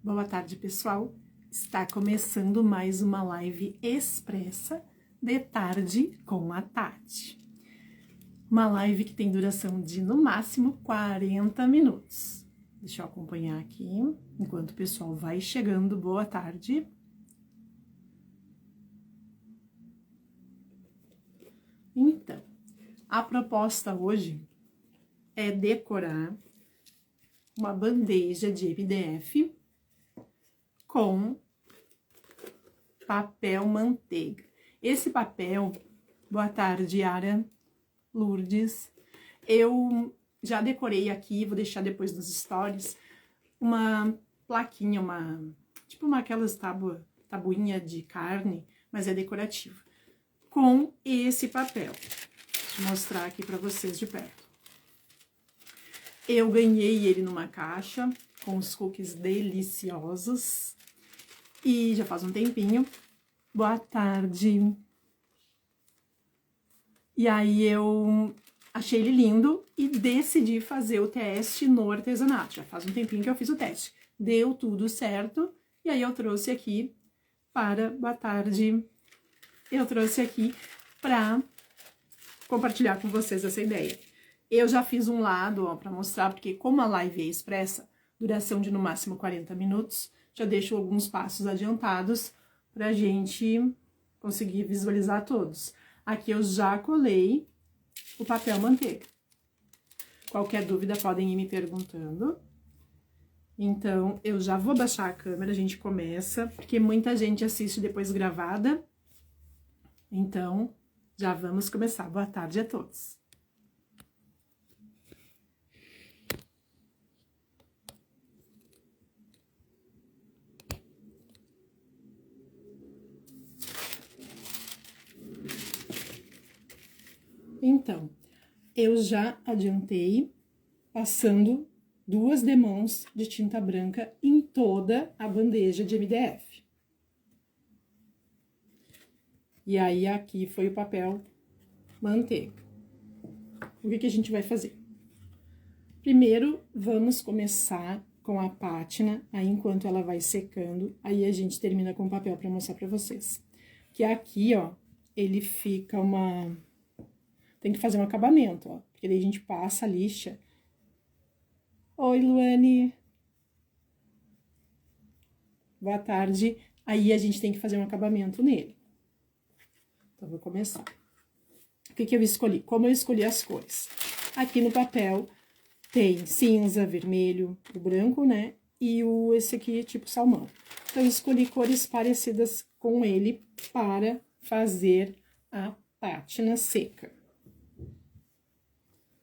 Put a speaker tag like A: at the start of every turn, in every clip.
A: Boa tarde, pessoal. Está começando mais uma live expressa de tarde com a Tati. Uma live que tem duração de, no máximo, 40 minutos. Deixa eu acompanhar aqui, enquanto o pessoal vai chegando. Boa tarde. Então, a proposta hoje é decorar uma bandeja de MDF com papel manteiga. Esse papel, boa tarde, Yara, Lourdes, eu já decorei aqui, vou deixar depois nos stories, uma plaquinha, aquelas tabuinha de carne, mas é decorativo, com esse papel. Deixa eu mostrar aqui para vocês de perto. Eu ganhei ele numa caixa com os cookies deliciosos e já faz um tempinho. Boa tarde. E aí eu achei ele lindo e decidi fazer o teste no artesanato. Já faz um tempinho que eu fiz o teste. Deu tudo certo e aí eu trouxe aqui para... Boa tarde. Eu trouxe aqui para compartilhar com vocês essa ideia. Eu já fiz um lado, ó, para mostrar, porque como a live é expressa, duração de no máximo 40 minutos, já deixo alguns passos adiantados pra gente conseguir visualizar todos. Aqui eu já colei o papel manteiga. Qualquer dúvida podem ir me perguntando. Então, eu já vou baixar a câmera, a gente começa, porque muita gente assiste depois gravada. Então, já vamos começar. Boa tarde a todos. Então, eu já adiantei passando 2 demãos de tinta branca em toda a bandeja de MDF. E aí, aqui foi o papel manteiga. O que a gente vai fazer? Primeiro, vamos começar com a pátina, aí enquanto ela vai secando, aí a gente termina com o papel para mostrar para vocês. Que aqui, ó, ele fica Tem que fazer um acabamento, ó, porque daí a gente passa a lixa. Oi, Luane. Boa tarde. Aí a gente tem que fazer um acabamento nele. Então, vou começar. O que eu escolhi? Como eu escolhi as cores? Aqui no papel tem cinza, vermelho, o branco, né? E esse aqui, tipo salmão. Então, eu escolhi cores parecidas com ele para fazer a pátina seca.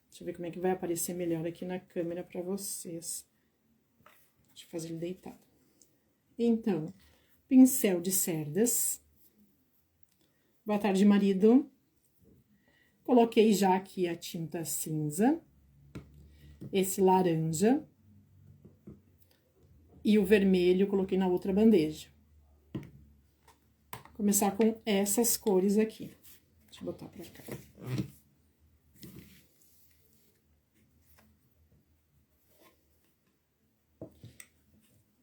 A: Deixa eu ver como é que vai aparecer melhor aqui na câmera para vocês. Deixa eu fazer ele deitado. Então, pincel de cerdas. Boa tarde, marido. Coloquei já aqui a tinta cinza. Esse laranja. E o vermelho coloquei na outra bandeja. Vou começar com essas cores aqui. Deixa eu botar pra cá.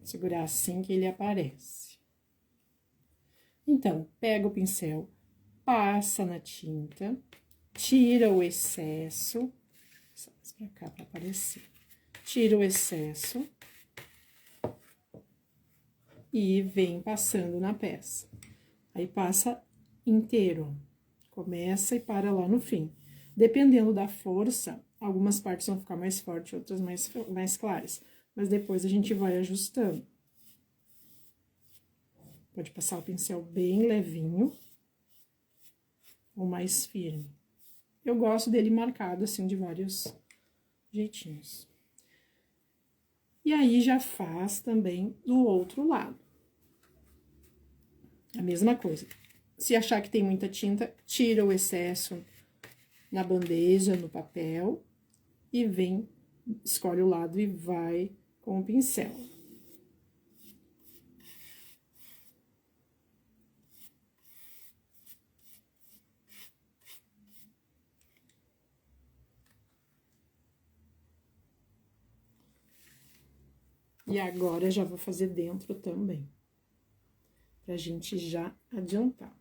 A: Segurar assim que ele aparece. Então, pega o pincel, passa na tinta, tira o excesso, mais pra cá pra aparecer. Tira o excesso e vem passando na peça. Aí passa inteiro, começa e para lá no fim. Dependendo da força, algumas partes vão ficar mais fortes, outras mais claras. Mas depois a gente vai ajustando. Pode passar o pincel bem levinho ou mais firme. Eu gosto dele marcado assim de vários jeitinhos. E aí já faz também do outro lado. A mesma coisa. Se achar que tem muita tinta, tira o excesso na bandeja, no papel e vem, escolhe o lado e vai com o pincel. E agora, já vou fazer dentro também, pra gente já adiantar.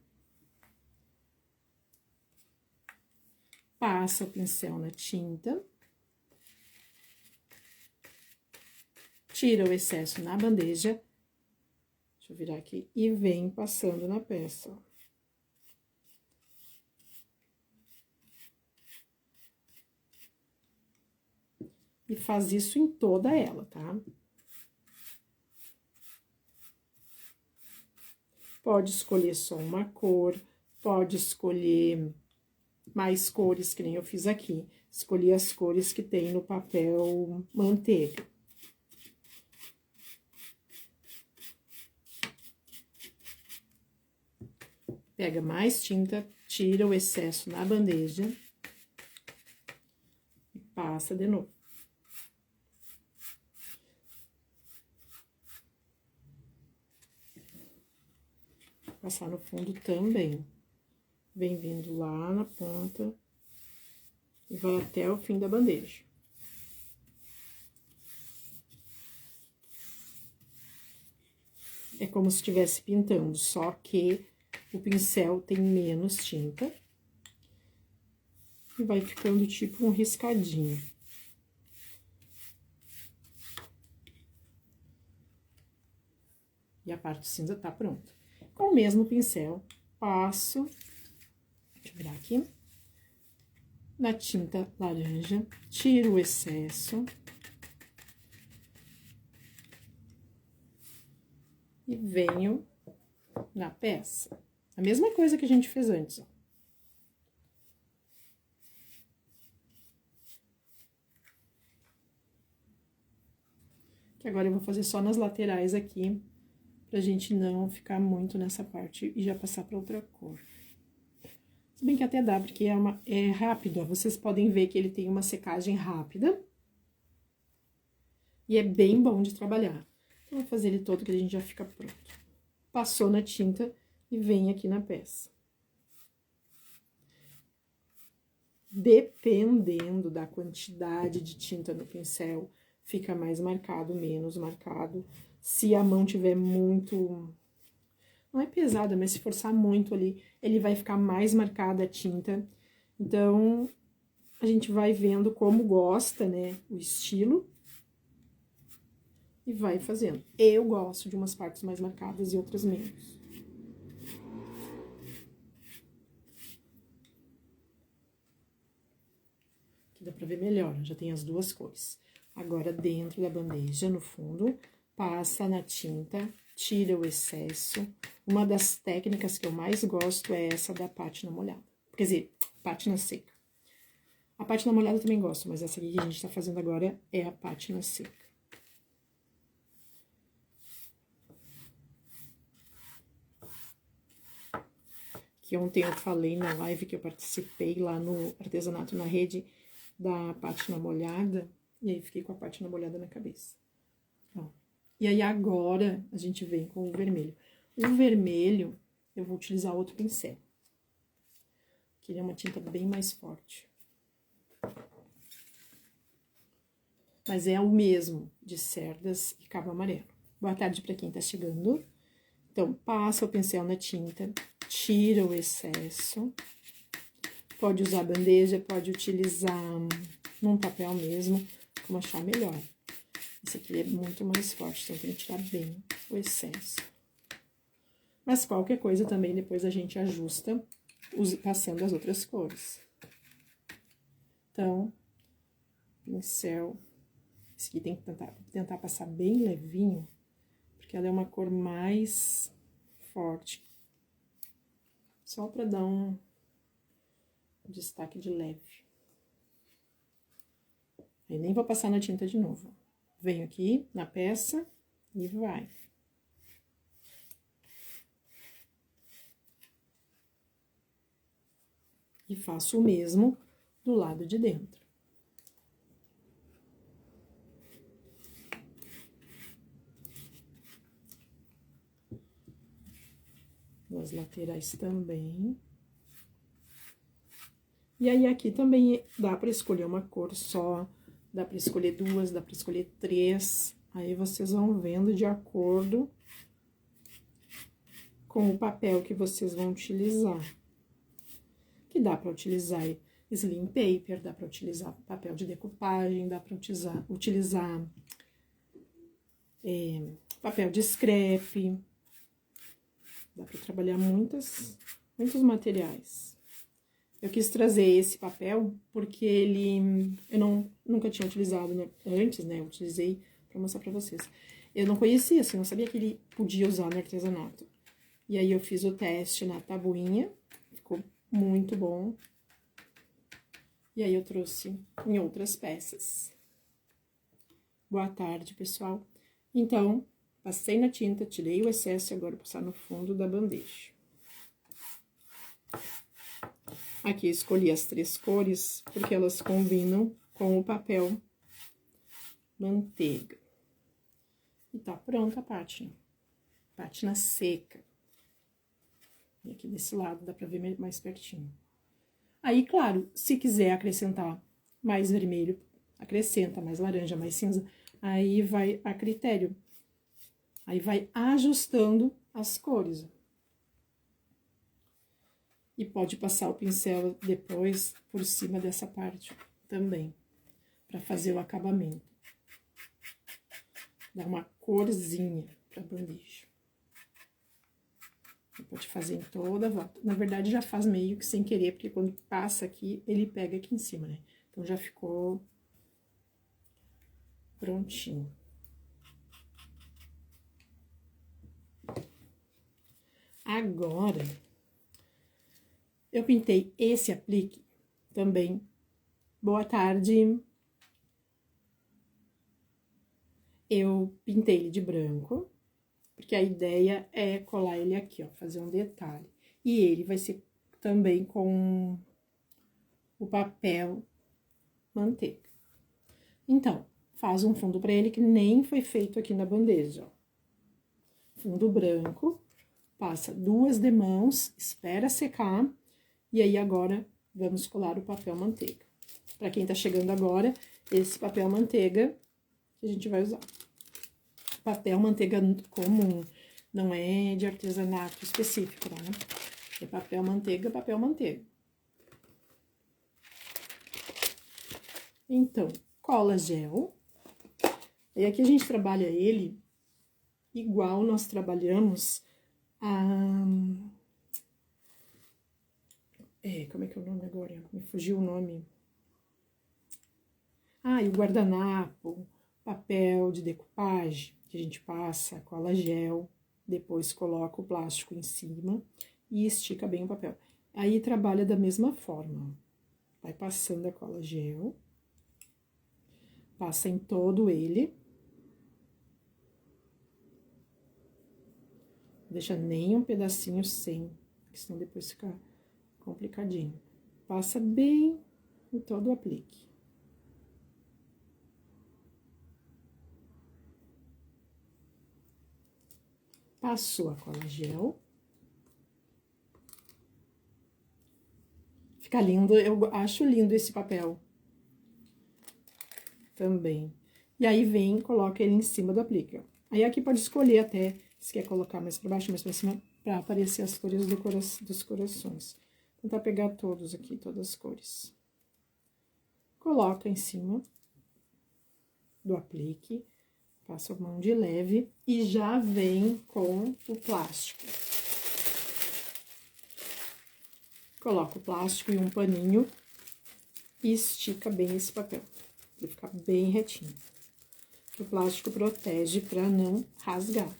A: Passa o pincel na tinta. Tira o excesso na bandeja. Deixa eu virar aqui. E vem passando na peça, ó. E faz isso em toda ela, tá? Pode escolher só uma cor, pode escolher mais cores, que nem eu fiz aqui. Escolhi as cores que tem no papel manteiga. Pega mais tinta, tira o excesso na bandeja e passa de novo. Passar no fundo também. Vem vindo lá na ponta e vai até o fim da bandeja. É como se estivesse pintando, só que o pincel tem menos tinta. E vai ficando tipo um riscadinho. E a parte cinza tá pronta. Com o mesmo pincel, passo, deixa eu virar aqui, na tinta laranja, tiro o excesso. E venho na peça. A mesma coisa que a gente fez antes, ó. Que agora eu vou fazer só nas laterais aqui, pra gente não ficar muito nessa parte e já passar pra outra cor. Se bem que até dá, porque é rápido, ó. Vocês podem ver que ele tem uma secagem rápida. E é bem bom de trabalhar. Então, vou fazer ele todo que a gente já fica pronto. Passou na tinta e vem aqui na peça. Dependendo da quantidade de tinta no pincel, fica mais marcado, menos marcado. Se a mão tiver muito... Não é pesada, mas se forçar muito ali, ele vai ficar mais marcada a tinta. Então, a gente vai vendo como gosta, né, o estilo. E vai fazendo. Eu gosto de umas partes mais marcadas e outras menos. Aqui dá pra ver melhor, já tem as duas cores. Agora, dentro da bandeja, no fundo, passa na tinta, tira o excesso. Uma das técnicas que eu mais gosto é essa da pátina molhada. Quer dizer, pátina seca. A pátina molhada eu também gosto, mas essa aqui que a gente tá fazendo agora é a pátina seca. Que ontem eu falei na live que eu participei lá no Artesanato na Rede da pátina molhada, e aí fiquei com a pátina molhada na cabeça. Ó. E aí agora a gente vem com o vermelho. O vermelho eu vou utilizar outro pincel, que ele é uma tinta bem mais forte. Mas é o mesmo de cerdas e cabo amarelo. Boa tarde para quem tá chegando. Então, passa o pincel na tinta, tira o excesso. Pode usar bandeja, pode utilizar num papel mesmo, como achar melhor. Esse aqui é muito mais forte, então tem que tirar bem o excesso. Mas qualquer coisa também depois a gente ajusta passando as outras cores. Então, pincel, esse aqui tem que tentar passar bem levinho, porque ela é uma cor mais forte. Só pra dar um destaque de leve. Aí nem vou passar na tinta de novo. Venho aqui na peça e vai. E faço o mesmo do lado de dentro. Nas laterais também. E aí, aqui também dá pra escolher uma cor só, dá pra escolher duas, dá pra escolher três. Aí vocês vão vendo de acordo com o papel que vocês vão utilizar. Que dá para utilizar slim paper, dá para utilizar papel de decupagem, dá para utilizar papel de scrap, dá para trabalhar muitos materiais. Eu quis trazer esse papel porque eu nunca tinha utilizado antes, né? Eu utilizei para mostrar para vocês. Eu não conhecia, assim, não sabia que ele podia usar no artesanato. E aí eu fiz o teste na tabuinha, ficou muito bom. E aí eu trouxe em outras peças. Boa tarde, pessoal. Então, passei na tinta, tirei o excesso e agora vou passar no fundo da bandeja. Aqui eu escolhi as 3 cores, porque elas combinam com o papel manteiga. E tá pronta a pátina. Pátina seca. E aqui desse lado dá pra ver mais pertinho. Aí, claro, se quiser acrescentar mais vermelho, acrescenta, mais laranja, mais cinza, aí vai a critério. Aí vai ajustando as cores. E pode passar o pincel depois por cima dessa parte também, para fazer o acabamento. Dá uma corzinha pra bandeja. Pode fazer em toda a volta. Na verdade, já faz meio que sem querer, porque quando passa aqui, ele pega aqui em cima, né? Então, já ficou prontinho. Agora, eu pintei esse aplique também. Boa tarde. Eu pintei ele de branco, porque a ideia é colar ele aqui, ó, fazer um detalhe. E ele vai ser também com o papel manteiga. Então, faz um fundo pra ele que nem foi feito aqui na bandeja, ó. Fundo branco, passa 2 demãos, espera secar, e aí agora vamos colar o papel manteiga. Pra quem tá chegando agora, esse papel manteiga que a gente vai usar. Papel manteiga comum, não é de artesanato específico, né? É papel manteiga, papel manteiga. Então, cola gel. E aqui a gente trabalha ele igual nós trabalhamos a... como é que é o nome agora? Me fugiu o nome. Ah, e o guardanapo, papel de decupagem, que a gente passa, cola gel, depois coloca o plástico em cima e estica bem o papel. Aí trabalha da mesma forma, ó. Vai passando a cola gel, passa em todo ele. Não deixa nem um pedacinho sem, porque senão depois fica complicadinho. Passa bem em todo o aplique. Passou a cola gel. Fica lindo, eu acho lindo esse papel. Também. E aí vem, coloca ele em cima do aplique, ó. Aí aqui pode escolher até, se quer colocar mais pra baixo, mais pra cima, pra aparecer as cores dos corações. Vou tentar pegar todos aqui, todas as cores. Coloca em cima do aplique, passa a mão de leve e já vem com o plástico. Coloca o plástico e um paninho e estica bem esse papel, pra ficar bem retinho. O plástico protege para não rasgar.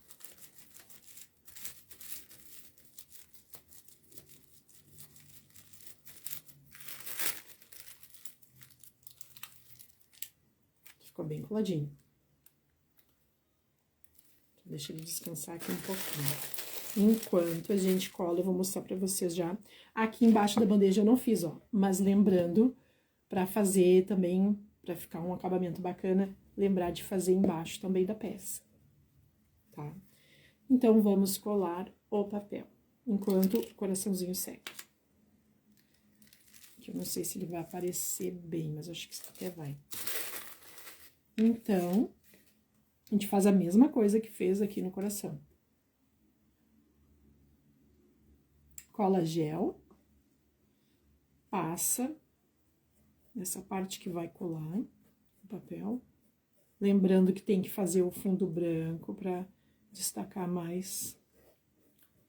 A: Ficou bem coladinho. Deixa ele descansar aqui um pouquinho. Enquanto a gente cola, eu vou mostrar pra vocês já. Aqui embaixo da bandeja eu não fiz, ó. Mas lembrando, pra fazer também, pra ficar um acabamento bacana, lembrar de fazer embaixo também da peça, tá? Então, vamos colar o papel, enquanto o coraçãozinho seca. Que eu não sei se ele vai aparecer bem, mas acho que até vai. Então, A gente faz a mesma coisa que fez aqui no coração. Cola gel, passa nessa parte que vai colar o papel. Lembrando que tem que fazer o fundo branco para destacar mais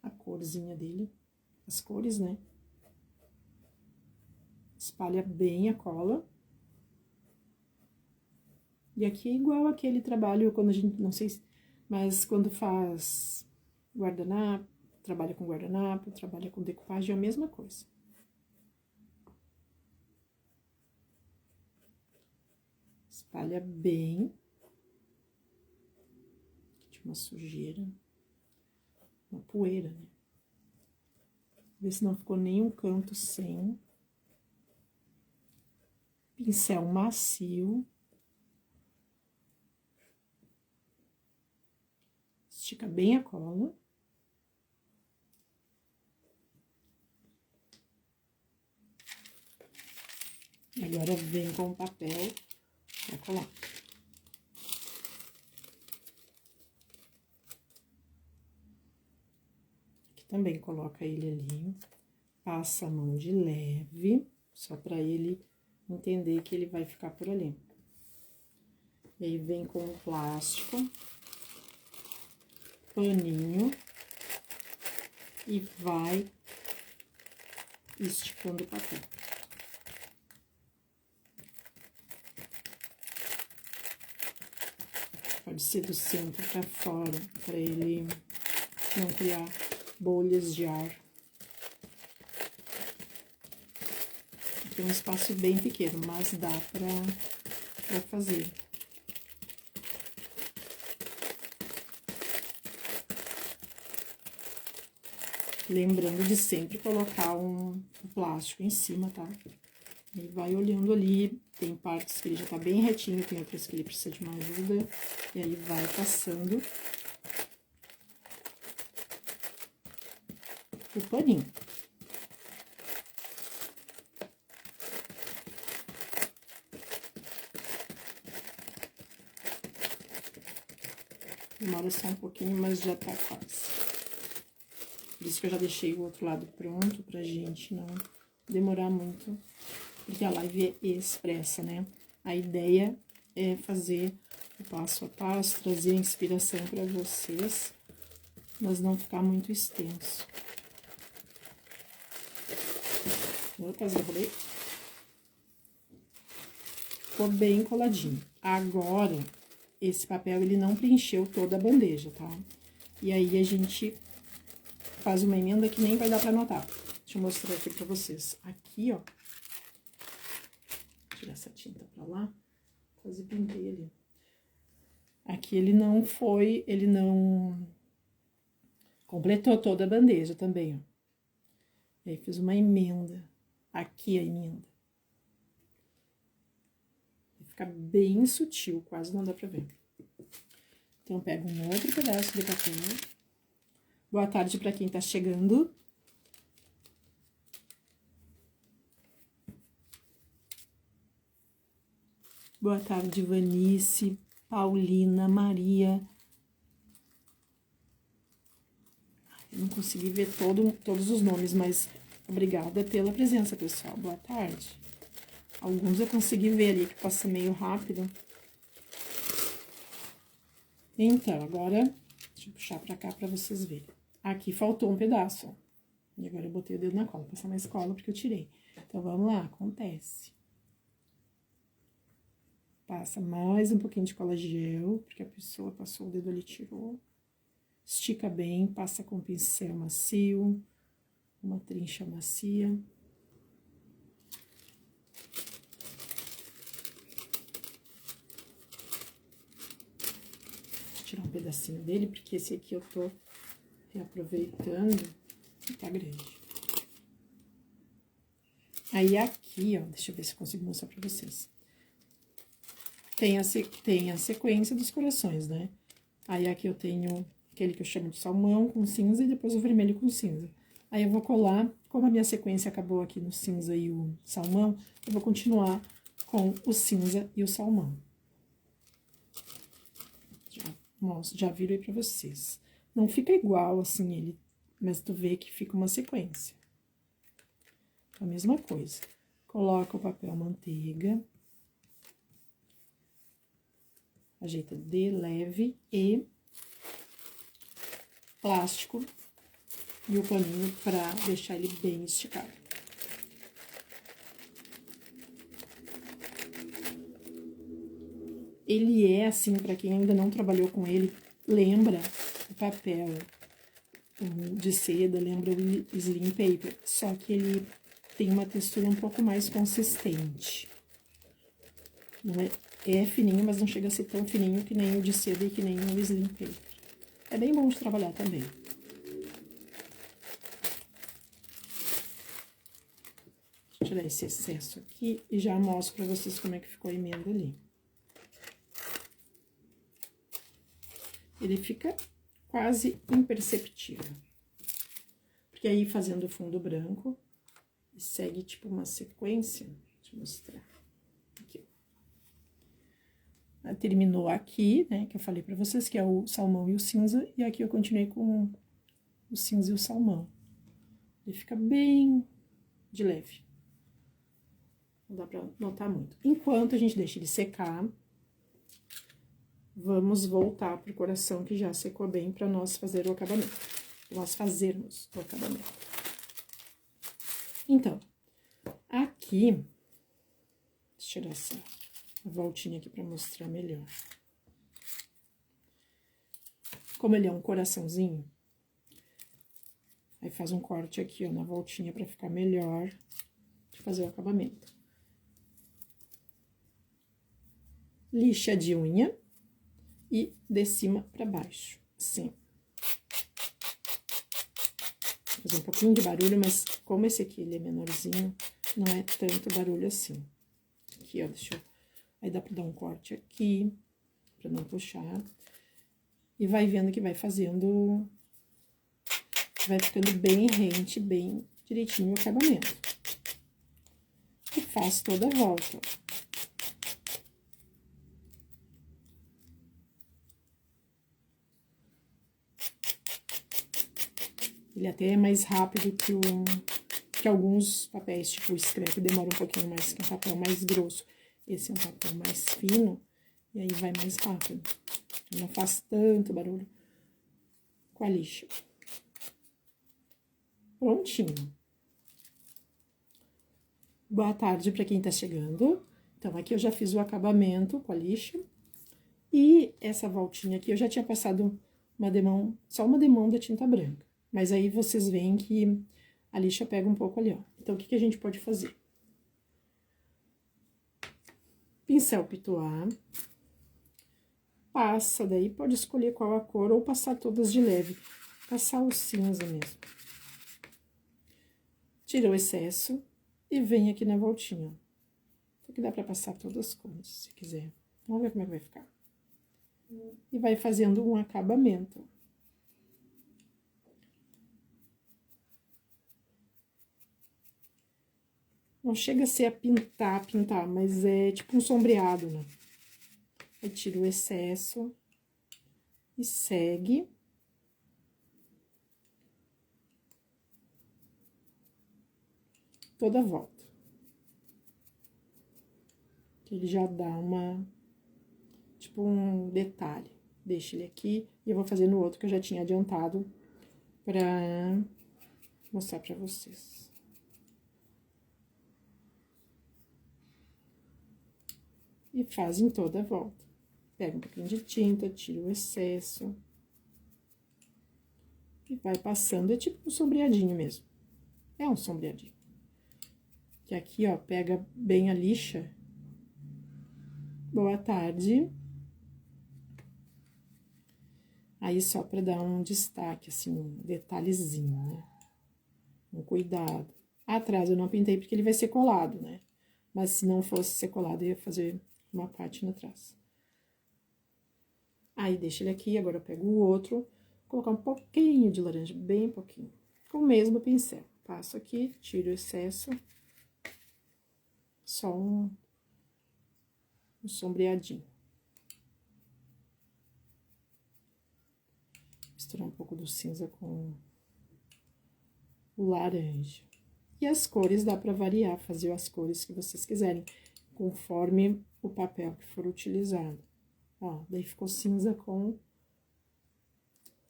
A: a corzinha dele, as cores, né? Espalha bem a cola. E aqui é igual aquele trabalho quando a gente, não sei, mas quando faz guardanapo, trabalha com guardanapo, trabalha com decupagem, é a mesma coisa. Espalha bem. Tinha uma sujeira, uma poeira, né? Vê se não ficou nenhum canto sem. Pincel macio. Estica bem a cola. E agora vem com o papel pra colar. Aqui também coloca ele ali, passa a mão de leve, só pra ele entender que ele vai ficar por ali. E aí vem com o plástico, paninho, e vai esticando o papel. Pode ser do centro para fora, para ele não criar bolhas de ar. Aqui é um espaço bem pequeno, mas dá para fazer. Lembrando de sempre colocar um plástico em cima, tá? E vai olhando ali, tem partes que ele já tá bem retinho, tem outras que ele precisa de uma ajuda. E aí vai passando o paninho. Demora só um pouquinho, mas já tá quase. Por isso que eu já deixei o outro lado pronto, pra gente não demorar muito, porque a live é expressa, né? A ideia é fazer o passo a passo, trazer inspiração pra vocês, mas não ficar muito extenso. Eu quase derrubei. Ficou bem coladinho. Agora, esse papel, ele não preencheu toda a bandeja, tá? E aí, a gente faz uma emenda que nem vai dar pra notar. Deixa eu mostrar aqui pra vocês. Aqui, ó. Vou tirar essa tinta pra lá. Quase pintei ali. Aqui ele não completou toda a bandeja também, ó. E aí, fiz uma emenda. Aqui a emenda. Fica bem sutil, quase não dá pra ver. Então, eu pego um outro pedaço de papel. Boa tarde para quem tá chegando. Boa tarde, Vanice, Paulina, Maria. Eu não consegui ver todos os nomes, mas obrigada pela presença, pessoal. Boa tarde. Alguns eu consegui ver ali, que passa meio rápido. Então, agora, deixa eu puxar pra cá pra vocês verem. Aqui faltou um pedaço, ó. E agora eu botei o dedo na cola, passar mais cola porque eu tirei. Então, vamos lá, acontece. Passa mais um pouquinho de cola gel, porque a pessoa passou o dedo ali e tirou. Estica bem, passa com pincel macio, uma trincha macia. Vou tirar um pedacinho dele, porque esse aqui eu tô reaproveitando e tá grande. Aí aqui, ó, deixa eu ver se eu consigo mostrar pra vocês. Tem a sequência dos corações, né? Aí aqui eu tenho aquele que eu chamo de salmão com cinza e depois o vermelho com cinza. Aí eu vou colar, como a minha sequência acabou aqui no cinza e o salmão, eu vou continuar com o cinza e o salmão. Já Mostro, já viro aí pra vocês. Não fica igual, assim, ele, mas tu vê que fica uma sequência. A mesma coisa. Coloca o papel manteiga. Ajeita de leve e plástico e o paninho pra deixar ele bem esticado. Ele é assim, pra quem ainda não trabalhou com ele, lembra o papel de seda, lembra o slim paper, só que ele tem uma textura um pouco mais consistente. Não é fininho, mas não chega a ser tão fininho que nem o de seda e que nem o slim paper. É bem bom de trabalhar também. Vou tirar esse excesso aqui e já mostro pra vocês como é que ficou a emenda ali. Ele fica quase imperceptível. Porque aí, fazendo o fundo branco, segue tipo uma sequência. Deixa eu mostrar. Aqui. Terminou aqui, né, que eu falei pra vocês, que é o salmão e o cinza. E aqui eu continuei com o cinza e o salmão. Ele fica bem de leve. Não dá pra notar muito. Enquanto a gente deixa ele secar, vamos voltar pro coração que já secou bem para nós fazer o acabamento. Nós fazermos o acabamento. Então, aqui, deixa eu tirar essa voltinha aqui para mostrar melhor. Como ele é um coraçãozinho, aí faz um corte aqui, ó, na voltinha para ficar melhor de fazer o acabamento. Lixa de unha e de cima para baixo, assim. Vou fazer um pouquinho de barulho, mas como esse aqui ele é menorzinho, não é tanto barulho assim. Aqui, ó, deixa eu... Aí dá pra dar um corte aqui, pra não puxar. E vai vendo que vai fazendo... Vai ficando bem rente, bem direitinho o acabamento. E faz toda a volta, ó. Ele até é mais rápido que alguns papéis, tipo o scrap, demora um pouquinho mais, que é um papel mais grosso. Esse é um papel mais fino, e aí vai mais rápido. Não faz tanto barulho com a lixa. Prontinho. Boa tarde para quem tá chegando. Então, aqui eu já fiz o acabamento com a lixa. E essa voltinha aqui eu já tinha passado só uma demão da tinta branca. Mas aí vocês veem que a lixa pega um pouco ali, ó. Então, o que a gente pode fazer? Pincel pituar. Passa, daí pode escolher qual a cor ou passar todas de leve. Passar o cinza mesmo. Tira o excesso e vem aqui na voltinha. Aqui dá pra passar todas as cores, se quiser. Vamos ver como é que vai ficar. E vai fazendo um acabamento. Não chega a ser a pintar, mas é tipo um sombreado, né? Aí tira o excesso e segue. Toda a volta. Ele já dá tipo um detalhe. Deixa ele aqui e eu vou fazer no outro que eu já tinha adiantado pra mostrar pra vocês. E faz em toda a volta. Pega um pouquinho de tinta, tira o excesso. E vai passando, é tipo um sombreadinho mesmo. É um sombreadinho. Que aqui, ó, pega bem a lixa. Boa tarde. Aí, só pra dar um destaque, assim, um detalhezinho, né? Um cuidado. Atrás eu não pintei porque ele vai ser colado, né? Mas se não fosse ser colado, eu ia fazer uma parte no trás. Aí, deixa ele aqui, agora eu pego o outro, vou colocar um pouquinho de laranja, bem pouquinho, com o mesmo pincel. Passo aqui, tiro o excesso, só um sombreadinho. misturar um pouco do cinza com o laranja. E as cores dá para variar, fazer as cores que vocês quiserem, conforme o papel que for utilizado. Ó, daí ficou cinza com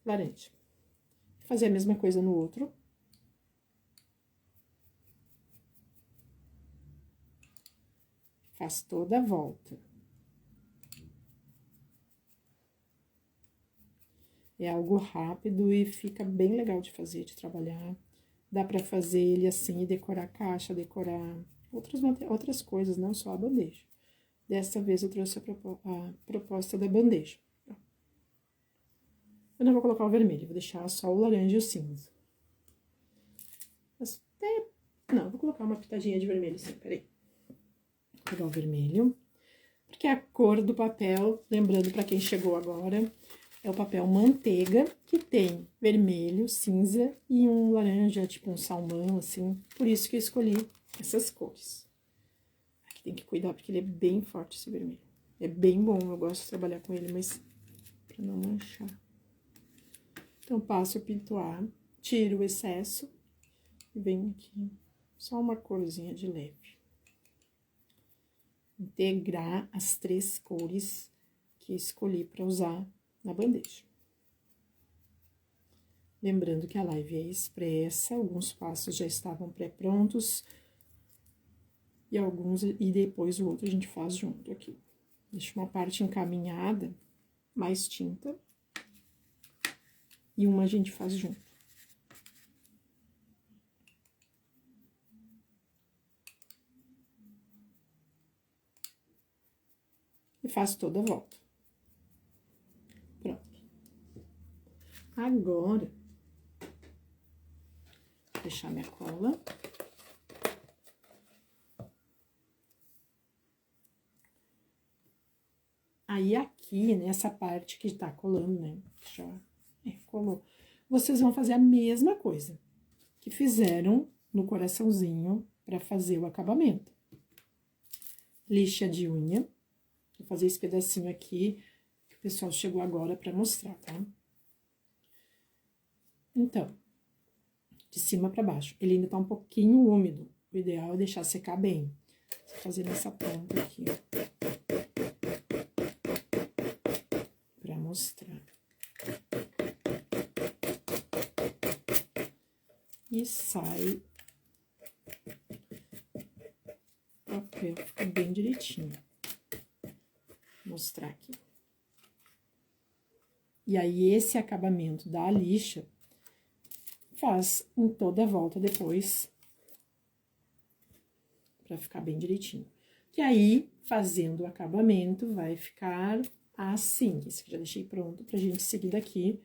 A: laranja. Vou fazer a mesma coisa no outro. Faz toda a volta. É algo rápido e fica bem legal de fazer, de trabalhar. Dá pra fazer ele assim e decorar a caixa, decorar outras coisas, não só a bandeja. Dessa vez eu trouxe a proposta da bandeja. Eu não vou colocar o vermelho, vou deixar só o laranja e o cinza. Não, vou colocar uma pitadinha de vermelho sim, peraí. Vou pegar o vermelho, porque a cor do papel, lembrando pra quem chegou agora, é o papel manteiga, que tem vermelho, cinza e um laranja, tipo um salmão, assim. Por isso que eu escolhi essas cores. Aqui tem que cuidar, porque ele é bem forte, esse vermelho. É bem bom, eu gosto de trabalhar com ele, mas pra não manchar. Então, passo o pintuar, tiro o excesso e venho aqui, só uma corzinha de leve. Integrar as 3 cores que escolhi para usar na bandeja. Lembrando que a live é expressa, alguns passos já estavam pré-prontos e depois o outro a gente faz junto aqui. Deixa uma parte encaminhada, mais tinta, e uma a gente faz junto. E faço toda a volta. Pronto. Agora, vou deixar minha cola. Aí, aqui, nessa parte que tá colando, né, já colou, vocês vão fazer a mesma coisa que fizeram no coraçãozinho pra fazer o acabamento. Lixa de unha. Vou fazer esse pedacinho aqui, que o pessoal chegou agora pra mostrar, tá? Então, de cima pra baixo. Ele ainda tá um pouquinho úmido. O ideal é deixar secar bem. Vou fazer nessa ponta aqui, pra mostrar. E sai o papel, fica bem direitinho. Vou mostrar aqui. E aí, esse acabamento da lixa faz em toda a volta depois, pra ficar bem direitinho. E aí, fazendo o acabamento, vai ficar assim. Esse aqui já deixei pronto pra gente seguir daqui,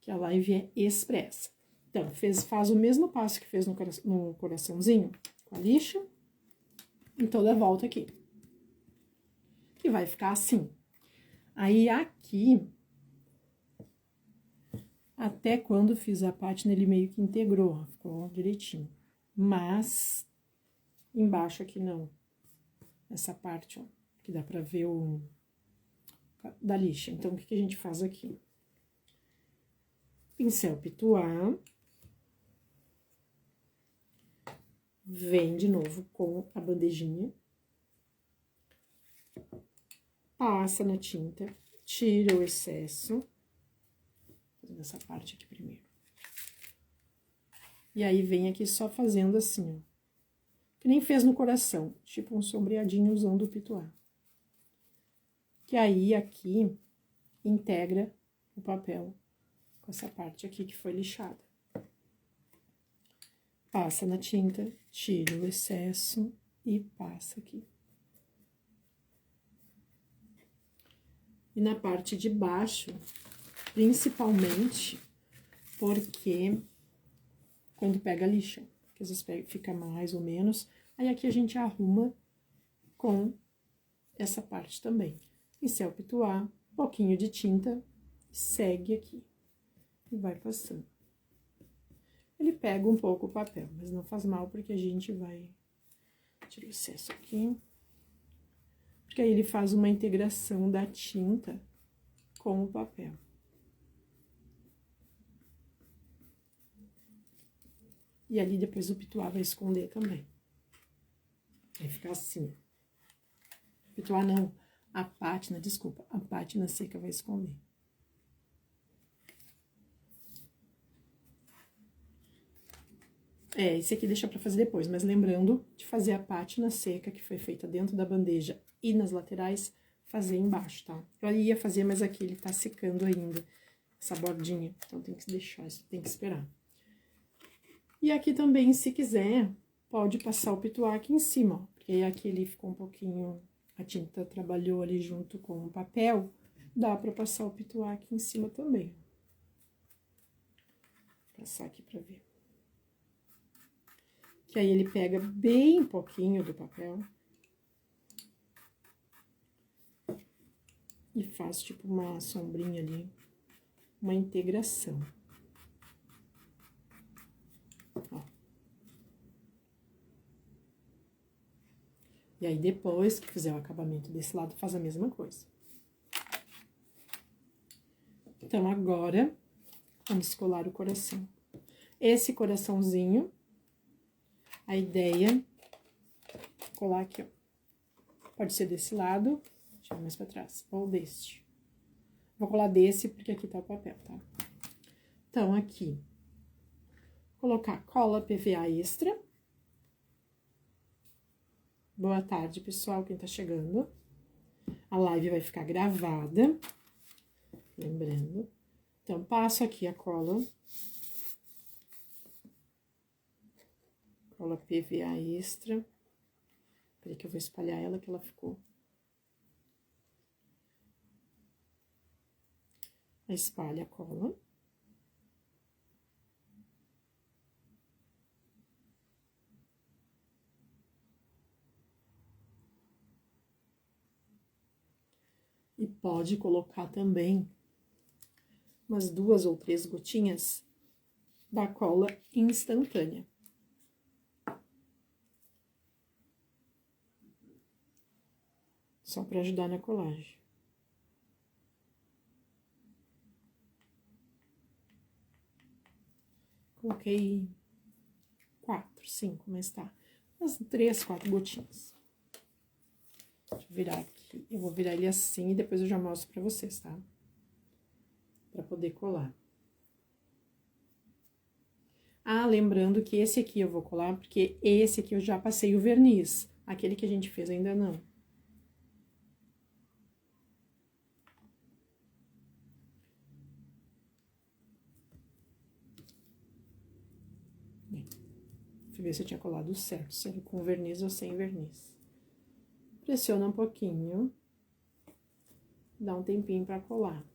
A: que a live é expressa. Então, faz o mesmo passo que fez no coraçãozinho, com a lixa, em toda a volta aqui. Que vai ficar assim. Aí, aqui, até quando fiz a pátina, ele meio que integrou, ficou direitinho. Mas, embaixo aqui não. Essa parte, ó, que dá pra ver o da lixa. Então, o que a gente faz aqui? Pincel pituar. Vem de novo com a bandejinha. Passa na tinta, tira o excesso. Vou fazer essa parte aqui primeiro. E aí, vem aqui só fazendo assim, ó. Que nem fez no coração, tipo um sombreadinho usando o pituar. Que aí, aqui, integra o papel com essa parte aqui que foi lixada. Passa na tinta, tira o excesso e passa aqui. E na parte de baixo, principalmente, porque quando pega a lixa, que às vezes fica mais ou menos, aí aqui a gente arruma com essa parte também. Pincel pituar, um pouquinho de tinta, segue aqui e vai passando. Ele pega um pouco o papel, mas não faz mal, porque a gente vai tirar o excesso aqui. Porque aí ele faz uma integração da tinta com o papel. E ali depois o pituá vai esconder também. Vai ficar assim. Pituá não, a pátina, desculpa, a pátina seca vai esconder. Esse aqui deixa pra fazer depois, mas lembrando de fazer a pátina seca, que foi feita dentro da bandeja e nas laterais, fazer embaixo, tá? Eu ia fazer, mas aqui ele tá secando ainda, essa bordinha, então tem que deixar, tem que esperar. E aqui também, se quiser, pode passar o pituá aqui em cima, ó, porque aí aqui ele ficou um pouquinho, a tinta trabalhou ali junto com o papel, dá pra passar o pituá aqui em cima também. Vou passar aqui pra ver. Que aí ele pega bem pouquinho do papel. E faz tipo uma sombrinha ali, uma integração. Ó. E aí depois que fizer o acabamento desse lado, faz a mesma coisa. Então agora, vamos colar o coração. Esse coraçãozinho, a ideia é colar aqui, ó. Pode ser desse lado, deixa eu ver mais pra trás, ou deste. Vou colar desse, porque aqui tá o papel, tá? Então, aqui, colocar cola PVA extra. Boa tarde, pessoal, quem tá chegando. A live vai ficar gravada, lembrando. Então, passo aqui a cola. Cola PVA extra. Peraí que eu vou espalhar ela, que ela ficou. Espalha a cola. E pode colocar também umas 2 ou 3 gotinhas da cola instantânea. Só para ajudar na colagem. Coloquei 4, 5, mas tá. Umas 3, 4 gotinhas. Deixa eu virar aqui. Eu vou virar ele assim e depois eu já mostro pra vocês, tá? Pra poder colar. Ah, lembrando que esse aqui eu vou colar, porque esse aqui eu já passei o verniz. Aquele que a gente fez ainda não. Bem, deixa eu ver se eu tinha colado certo, se era com verniz ou sem verniz. Pressiona um pouquinho. Dá um tempinho pra colar.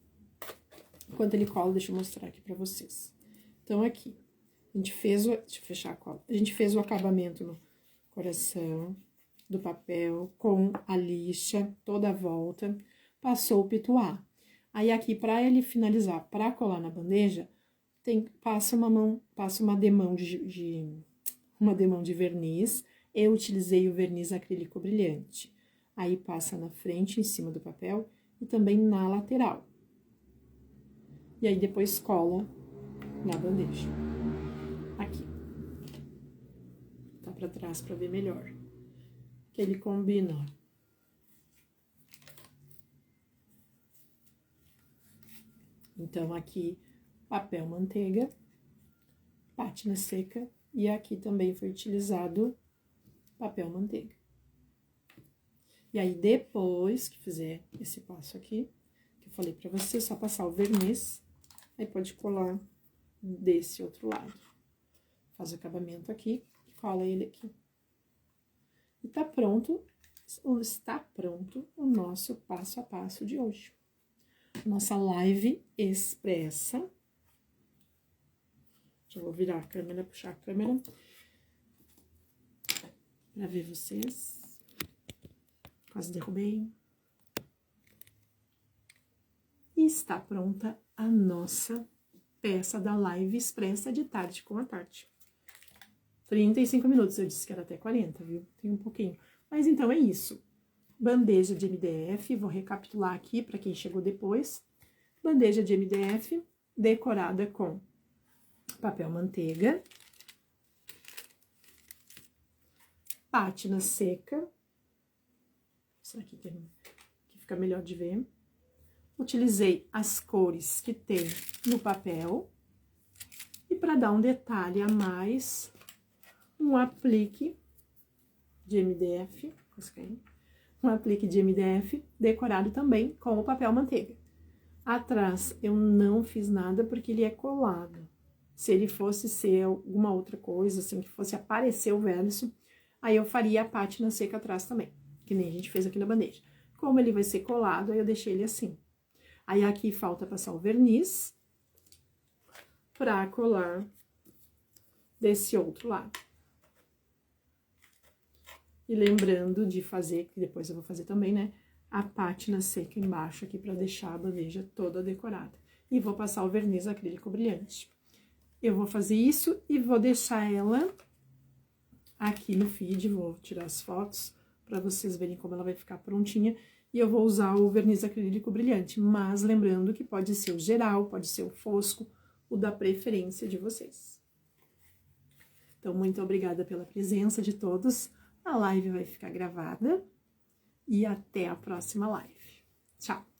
A: Enquanto ele cola, deixa eu mostrar aqui pra vocês. Então, aqui, a gente fez o... Deixa eu fechar a cola. A gente fez o acabamento no coração do papel com a lixa toda a volta. Passou o pituá. Aí, aqui, pra ele finalizar, pra colar na bandeja, passa uma demão de verniz. Eu utilizei o verniz acrílico brilhante. Aí, passa na frente, em cima do papel, e também na lateral. E aí, depois cola na bandeja. Aqui. Tá pra trás pra ver melhor. Que ele combina, ó. Então, aqui, papel manteiga, pátina seca, e aqui também foi utilizado papel manteiga. E aí, depois que fizer esse passo aqui, que eu falei pra você, só passar o verniz, aí pode colar desse outro lado. Faz o acabamento aqui e cola ele aqui. E está pronto o nosso passo a passo de hoje. Nossa live expressa. Já vou virar a câmera, puxar a câmera para ver vocês. Quase derrubei. E está pronta a nossa peça da live expressa de tarde com a tarde. 35 minutos, eu disse que era até 40, viu? Tem um pouquinho. Mas então é isso. Bandeja de MDF, vou recapitular aqui para quem chegou depois. Bandeja de MDF decorada com papel manteiga, pátina seca. Será que fica melhor de ver? Utilizei as cores que tem no papel. E para dar um detalhe a mais, um aplique de MDF, um aplique de MDF decorado também com o papel manteiga. Atrás eu não fiz nada porque ele é colado. Se ele fosse ser alguma outra coisa, assim, que fosse aparecer o verso, aí eu faria a pátina seca atrás também, que nem a gente fez aqui na bandeja. Como ele vai ser colado, aí eu deixei ele assim. Aí aqui falta passar o verniz pra colar desse outro lado. E lembrando de fazer, que depois eu vou fazer também, né, a pátina seca embaixo aqui pra deixar a bandeja toda decorada. E vou passar o verniz acrílico brilhante. Eu vou fazer isso e vou deixar ela aqui no feed, vou tirar as fotos pra vocês verem como ela vai ficar prontinha. E eu vou usar o verniz acrílico brilhante, mas lembrando que pode ser o geral, pode ser o fosco, o da preferência de vocês. Então, muito obrigada pela presença de todos. A live vai ficar gravada e até a próxima live. Tchau!